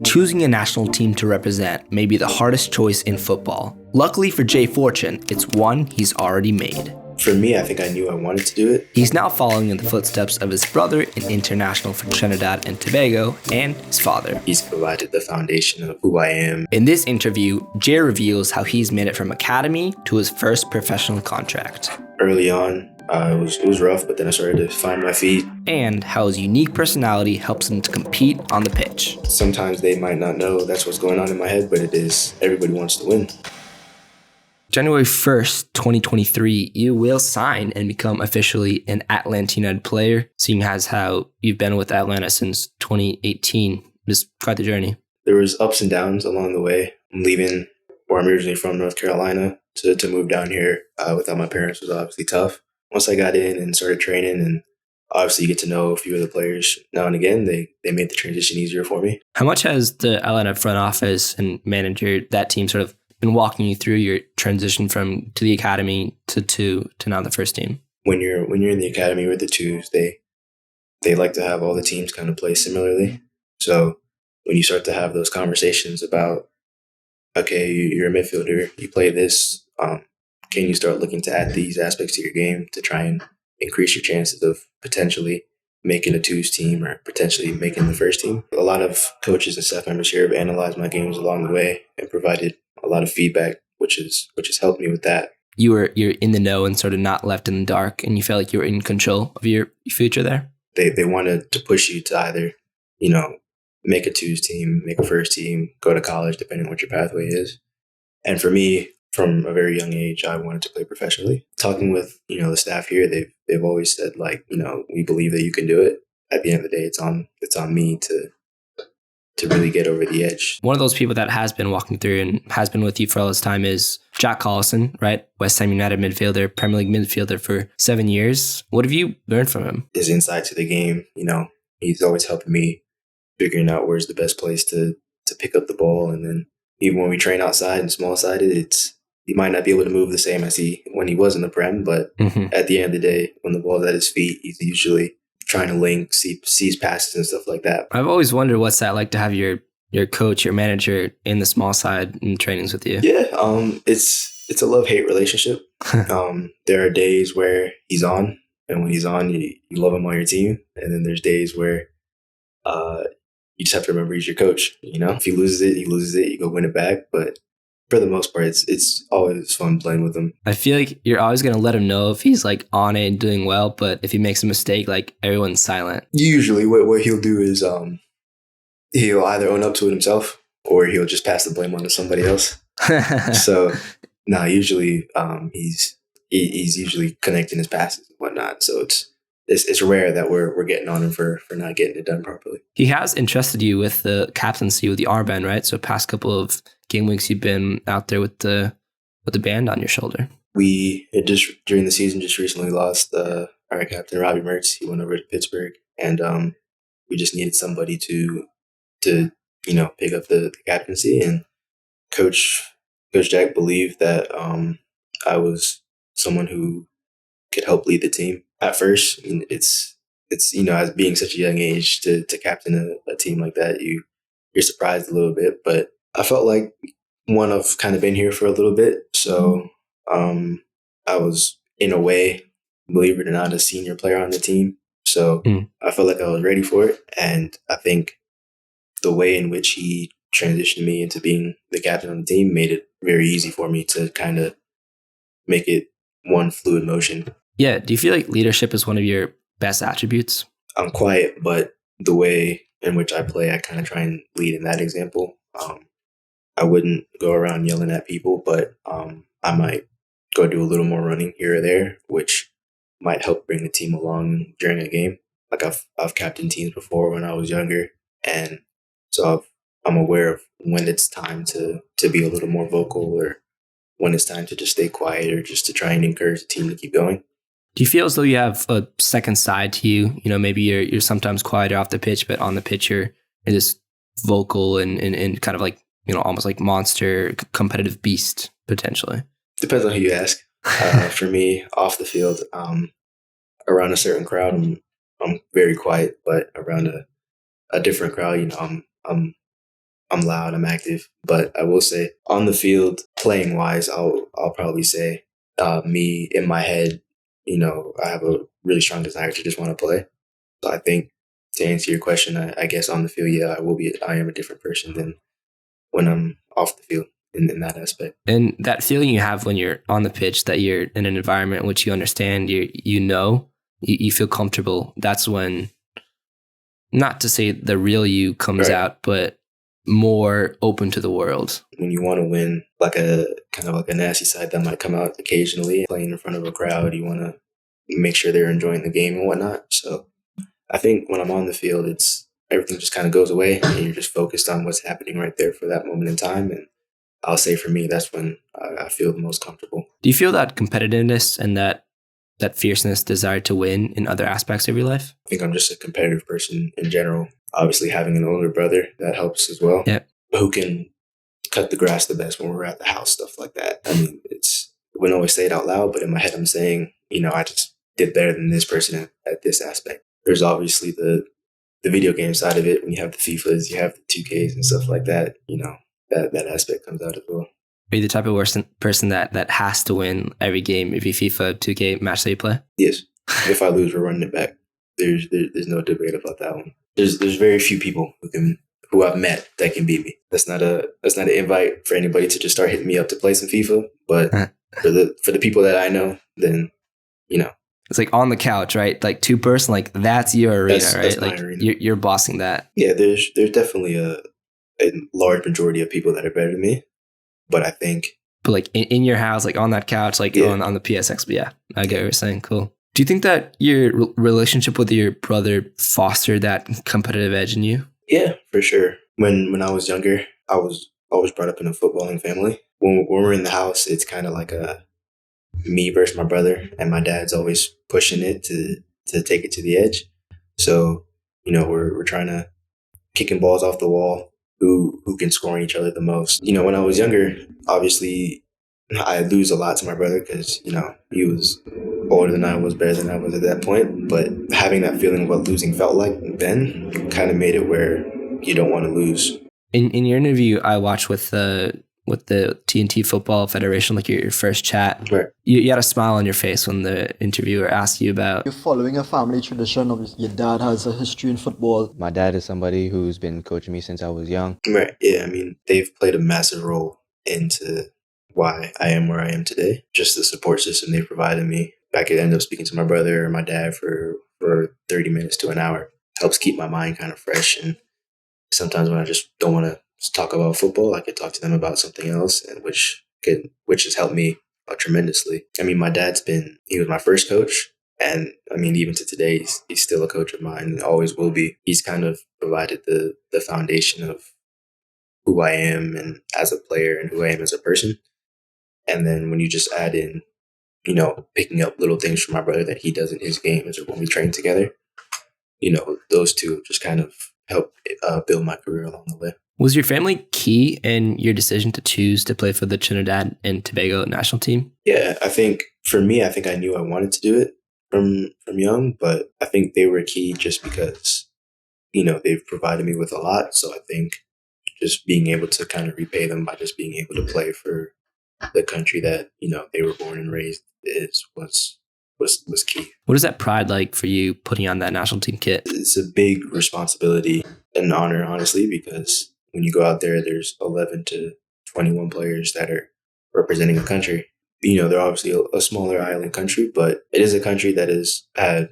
Choosing a national team to represent may be the hardest choice in football. Luckily for Jay Fortune, it's one he's already made. For me, I think I knew I wanted to do it. He's now following in the footsteps of his brother, an international for Trinidad and Tobago, and his father. He's provided the foundation of who I am. In this interview, Jay reveals how he's made it from academy to his first professional contract. Early on, it was rough, but then I started to find my feet. And how his unique personality helps him to compete on the pitch. Sometimes they might not know that's what's going on in my head, but it is. Everybody wants to win. January 1st, 2023, you will sign and become officially an Atlanta United player, seeing as how you've been with Atlanta since 2018. Just quite the journey. There was ups and downs along the way. Leaving where I'm originally from, North Carolina, to move down here without my parents was obviously tough. Once I got in and started training, and obviously you get to know a few of the players now and again, they made the transition easier for me. How much has the Atlanta front office and manager, that team, sort of been walking you through your transition from to the academy to now the first team? When you're in the academy with the twos, they like to have all the teams kind of play similarly. So when you start to have those conversations about, okay, you're a midfielder, you play this, can you start looking to add these aspects to your game to try and increase your chances of potentially making a twos team or potentially making the first team? A lot of coaches and staff members here have analyzed my games along the way and provided a lot of feedback, which has helped me with that. You're in the know and sort of not left in the dark, and you felt like you were in control of your future there? They wanted to push you to either, make a twos team, make a first team, go to college, depending on what your pathway is. And for me, from a very young age, I wanted to play professionally. Talking with, the staff here, they've always said, we believe that you can do it. At the end of the day, it's on me to really get over the edge. One of those people that has been walking through and has been with you for all this time is Jack Collison, right? West Ham United midfielder, Premier League midfielder for 7 years. What have you learned from him? His insight to the game, he's always helping me figuring out where's the best place to pick up the ball. And then even when we train outside and small-sided, he might not be able to move the same as when he was in the Prem, but at the end of the day, when the ball's at his feet, he's usually trying to link, sees passes and stuff like that. I've always wondered what's that like to have your coach, your manager in the small side in trainings with you. Yeah, it's a love-hate relationship. There are days where he's on, and when he's on, you love him on your team. And then there's days where you just have to remember he's your coach. If he loses it, you go win it back. But for the most part, it's always fun playing with him. I feel like you're always going to let him know if he's on it and doing well, but if he makes a mistake, everyone's silent. Usually what he'll do is he'll either own up to it himself or he'll just pass the blame on to somebody else. So usually he's usually connecting his passes and whatnot. So it's rare that we're getting on him for not getting it done properly. He has entrusted you with the captaincy with the armband, right? So past couple of game weeks, you've been out there with the band on your shoulder. We had during the season just recently lost our captain Robbie Mertz. He went over to Pittsburgh, and we just needed somebody to pick up the captaincy. And Coach Jack believed that I was someone who could help lead the team. At first, it's as being such a young age to captain a team like that, you're surprised a little bit, but I felt like I've kind of been here for a little bit. So I was, in a way, believe it or not, a senior player on the team. So I felt like I was ready for it. And I think the way in which he transitioned me into being the captain on the team made it very easy for me to kind of make it one fluid motion. Yeah. Do you feel like leadership is one of your best attributes? I'm quiet, but the way in which I play, I kind of try and lead in that example. I wouldn't go around yelling at people, but I might go do a little more running here or there, which might help bring the team along during a game. I've captained teams before when I was younger, and so I'm aware of when it's time to be a little more vocal, or when it's time to just stay quiet, or just to try and encourage the team to keep going. Do you feel as though you have a second side to you? Maybe you're sometimes quieter off the pitch, but on the pitch you're just vocal and kind of almost like monster, competitive beast, potentially. Depends on who you ask. For me, off the field, around a certain crowd, I'm very quiet, but around a different crowd, I'm I'm loud, I'm active. But I will say, on the field, playing wise, I'll probably say me in my head, I have a really strong desire to just want to play. So I think to answer your question, I guess on the field, yeah, I am a different person than when I'm off the field in that aspect. And that feeling you have when you're on the pitch, that you're in an environment in which you understand, you feel comfortable. That's when, not to say the real you comes Right. out, but more open to the world. When you want to win, like a kind of like a nasty side that might come out occasionally, playing in front of a crowd, you want to make sure they're enjoying the game and whatnot. So I think when I'm on the field, everything just kind of goes away and you're just focused on what's happening right there for that moment in time. And I'll say for me, that's when I feel the most comfortable. Do you feel that competitiveness and that fierceness, desire to win in other aspects of your life? I think I'm just a competitive person in general. Obviously, having an older brother, that helps as well. Yeah. Who can cut the grass the best when we're at the house, stuff like that. I mean, I wouldn't always say it out loud, but in my head, I'm saying, I just did better than this person at this aspect. There's obviously the video game side of it. When you have the FIFAs, you have the 2Ks and stuff like that, that aspect comes out as well. Are you the type of person that has to win every game, every FIFA 2K match that you play? Yes. If I lose, we're running it back. There's no debate about that one. There's very few people who I've met that can beat me. That's not an invite for anybody to just start hitting me up to play some FIFA. But for the people that I know, then it's like on the couch, right? Like 2-person, like that's your arena, right? That's like my arena. You're bossing that. Yeah, there's definitely a large majority of people that are better than me. But I think, but like in your house, like on that couch, like on the PSX. But yeah, I get what you're saying. Cool. Do you think that your relationship with your brother fostered that competitive edge in you? Yeah, for sure. When I was younger, I was always brought up in a footballing family. When we're in the house, it's kind of like a me versus my brother, and my dad's always pushing it to take it to the edge. So, we're trying to kicking balls off the wall. Who can score on each other the most? When I was younger, obviously I lose a lot to my brother because, he was older than I was, better than I was at that point. But having that feeling of what losing felt like then kind of made it where you don't want to lose. In your interview I watched with the T&T Football Federation, like your first chat, right. You had a smile on your face when the interviewer asked you about... You're following a family tradition. Obviously, your dad has a history in football. My dad is somebody who's been coaching me since I was young. Right. Yeah, I mean, they've played a massive role into why I am where I am today. Just the support system they provided me. I could end up speaking to my brother or my dad for 30 minutes to an hour. Helps keep my mind kind of fresh. And sometimes when I just don't want to talk about football, I could talk to them about something else, and which has helped me tremendously. I mean, my dad's he was my first coach, and I mean, even to today, he's still a coach of mine and always will be. He's kind of provided the foundation of who I am and as a player and who I am as a person. And then when you just add in, picking up little things from my brother that he does in his games or when we train together, those two just kind of help build my career along the way. Was your family key in your decision to choose to play for the Trinidad and Tobago national team? Yeah, I think for me, I knew I wanted to do it from young, but I think they were key just because, they've provided me with a lot. So I think just being able to kind of repay them by just being able to play for the country that, they were born and raised was key. What is that pride like for you putting on that national team kit? It's a big responsibility and honor, honestly, because when you go out there, there's 11 to 21 players that are representing a country. They're obviously a smaller island country, but it is a country that has had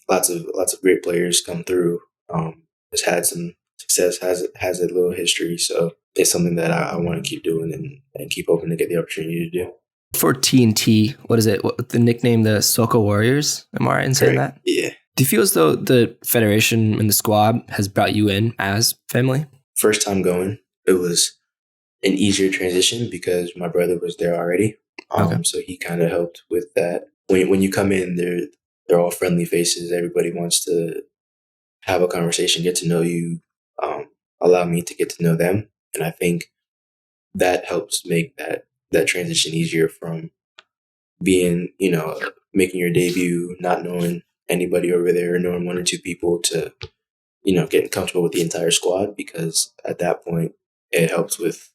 lots of great players come through. Has had some success, has a little history. So it's something that I want to keep doing and keep hoping to get the opportunity to do. For T&T, what is it? What the nickname, the Soca Warriors? Am I right in saying that? Yeah. Do you feel as though the federation and the squad has brought you in as family? First time going, it was an easier transition because my brother was there already. Okay. So he kind of helped with that. When you come in, they're all friendly faces. Everybody wants to have a conversation, get to know you, allow me to get to know them. And I think that helps make that transition easier from being, making your debut, not knowing anybody over there, knowing one or two people, to, getting comfortable with the entire squad, because at that point, it helps with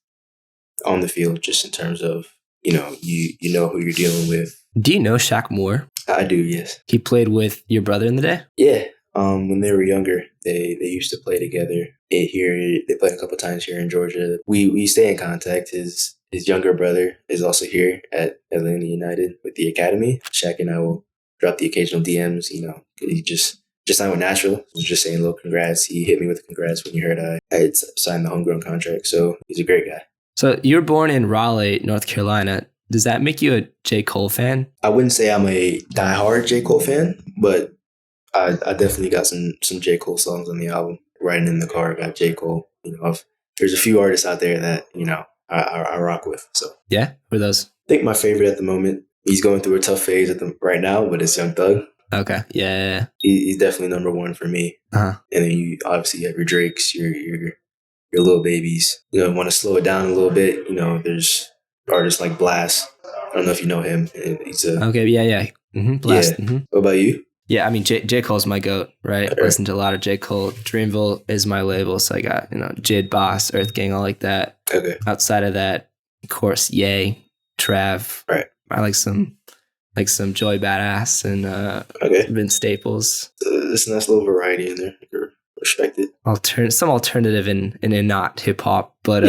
on the field, just in terms of, you know who you're dealing with. Do you know Shaq Moore? I do, yes. He played with your brother in the day? Yeah. When they were younger, they used to play together. They played a couple times here in Georgia. We stay in contact. His younger brother is also here at Atlanta United with the academy. Shaq and I will drop the occasional DMs. He just signed with Nashville. I was just saying a little congrats. He hit me with a congrats when he heard I had signed the homegrown contract. So he's a great guy. So you were born in Raleigh, North Carolina. Does that make you a J. Cole fan? I wouldn't say I'm a diehard J. Cole fan, but I definitely got some J. Cole songs on the album. Riding in the car, got J. Cole. There's a few artists out there that, I rock with. So yeah, who are those? I think my favorite at the moment, he's going through a tough phase right now, but it's Young Thug. Okay, yeah. He's definitely number one for me. Uh-huh. And then you obviously have your Drakes, your little babies. Want to slow it down a little bit. There's artists like Blast. I don't know if you know him. He's okay, yeah. Mm-hmm. Blast. Yeah. Mm-hmm. What about you? Yeah, I mean, J. Cole's my goat, right? Right. Listen to a lot of J. Cole. Dreamville is my label, so I got, Jid, Boss, Earth Gang, all like that. Okay. Outside of that, of course, Ye, Trav. Right. I like some Joy Badass and Okay. Vince Staples. There's a nice little variety in there. I can respect it. Some alternative and not hip hop, but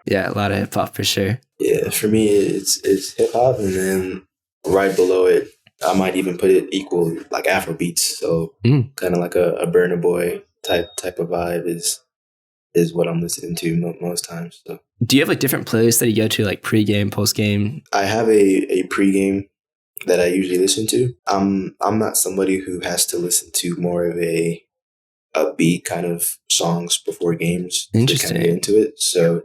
yeah, a lot of hip hop for sure. Yeah, for me, it's hip hop, and then right below it, I might even put it equal like Afro beats. So kind of like a Burna Boy type of vibe is what I'm listening to most times. So do you have like different playlists that you go to, like pregame, postgame? I have a pregame that I usually listen to. I'm not somebody who has to listen to more of a upbeat kind of songs before games to kind of get into it. So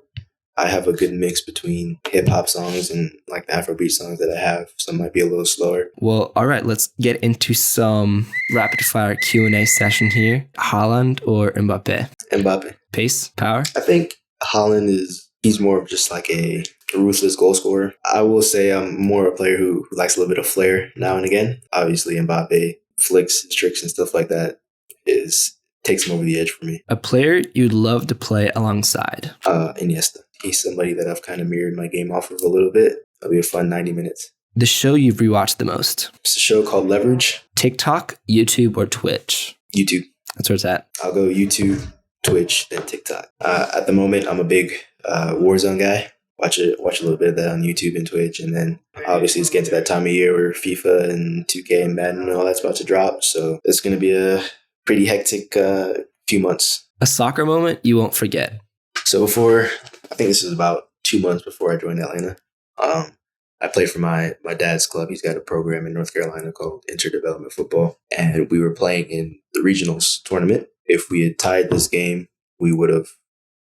I have a good mix between hip hop songs and like the Afrobeat songs that I have. Some might be a little slower. Well, all right, let's get into some rapid fire Q&A session here. Haaland or Mbappe? Mbappe. Pace, power? I think Haaland he's more of just like a ruthless goal scorer. I will say I'm more a player who likes a little bit of flair now and again. Obviously, Mbappe flicks, tricks, and stuff like that takes him over the edge for me. A player you'd love to play alongside? Iniesta. He's somebody that I've kind of mirrored my game off of a little bit. It'll be a fun 90 minutes. The show you've rewatched the most? It's a show called Leverage. TikTok, YouTube, or Twitch? YouTube. That's where it's at. I'll go YouTube, Twitch, then TikTok. At the moment, I'm a big Warzone guy. Watch a little bit of that on YouTube and Twitch. And then obviously it's getting to that time of year where FIFA and 2K and Madden and all that's about to drop. So it's going to be a pretty hectic few months. A soccer moment you won't forget? So I think this is about 2 months before I joined Atlanta. I played for my dad's club. He's got a program in North Carolina called Interdevelopment Football. And we were playing in the regionals tournament. If we had tied this game, we would have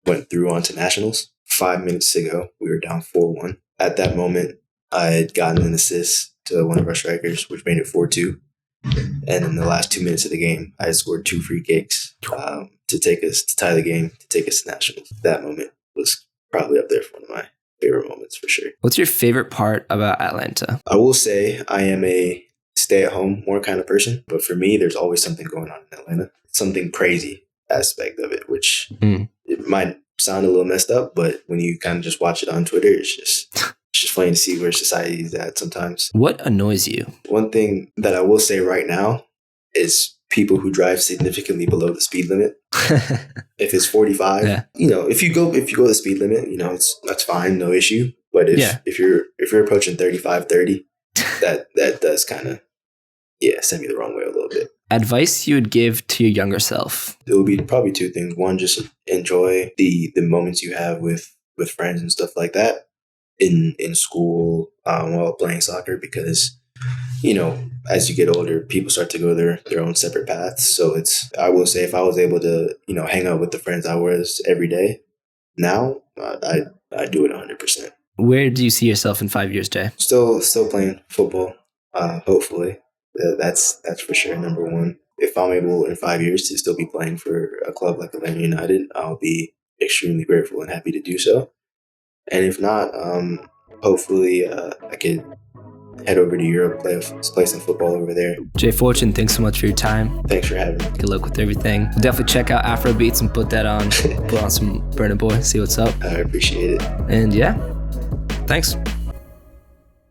went through on to nationals. 5 minutes ago, we were down 4-1. At that moment, I had gotten an assist to one of our strikers, which made it 4-2. And in the last 2 minutes of the game, I had scored 2 free kicks to tie the game, to take us to nationals. That moment was probably up there for one of my favorite moments for sure. What's your favorite part about Atlanta? I will say I am a stay-at-home more kind of person, but for me, there's always something going on in Atlanta. Something crazy aspect of it, which it might sound a little messed up, but when you kind of just watch it on Twitter, it's just funny to see where society is at sometimes. What annoys you? One thing that I will say right now is people who drive significantly below the speed limit. If it's 45, if you go the speed limit, that's fine, no issue. But if you're approaching 35, 30, that does kind of send me the wrong way a little bit. Advice you would give to your younger self? It would be probably 2 things. One, just enjoy the moments you have with friends and stuff like that in school while playing soccer, because as you get older, people start to go their own separate paths. So I will say, if I was able to hang out with the friends I was every day now, I do it 100%. Where do you see yourself in 5 years, Jay? Still playing football, hopefully. That's for sure, number one. If I'm able in 5 years to still be playing for a club like Atlanta United, I'll be extremely grateful and happy to do so. And if not, hopefully I could head over to Europe, play some football over there. Jay Fortune, thanks so much for your time. Thanks for having me. Good luck with everything. Definitely check out Afro Beats and put that on. Put on some Burna Boy, see what's up. I appreciate it. And yeah, thanks.